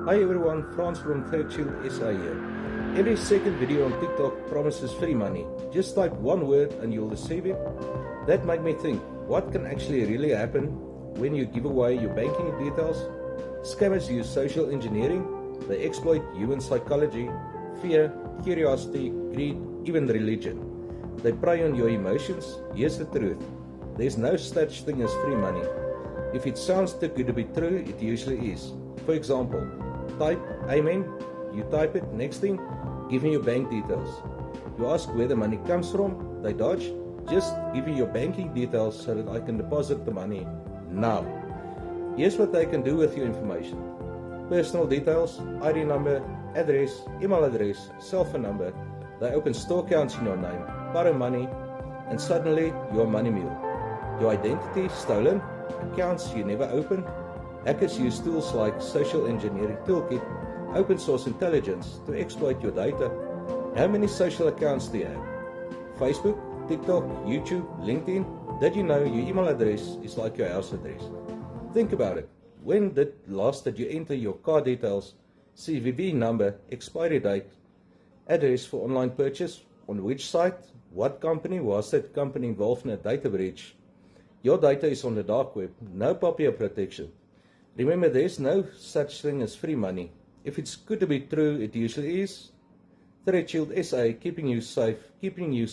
Hi everyone, Frans from Third Shield SA here. Every second video on TikTok promises free money. Just type one word and you'll receive it. That made me think, what can actually really happen when you give away your banking details? Scammers use social engineering. They exploit human psychology, fear, curiosity, greed, even religion. They prey on your emotions. Here's the truth. There's no such thing as free money. If it sounds too good to be true, it usually is. For example, type Amen, you type it, next thing, give me your bank details. You ask where the money comes from, they dodge, just give me your banking details so that I can deposit the money now. Here's what they can do with your information. Personal details, ID number, address, email address, cell phone number. They open store accounts in your name, borrow money, and suddenly you're a money mule. Your identity stolen, accounts you never opened. Hackers use tools like Social Engineering Toolkit, open source intelligence to exploit your data. How many social accounts do you have? Facebook, TikTok, YouTube, LinkedIn? Did you know your email address is like your house address? Think about it. When did you enter your card details, CVV number, expiry date, address for online purchase, on which site, what company, was that company involved in a data breach? Your data is on the dark web, no POPIA protection. Remember, there's no such thing as free money. If it's good to be true, it usually is. Third Shield SA, keeping you safe, keeping you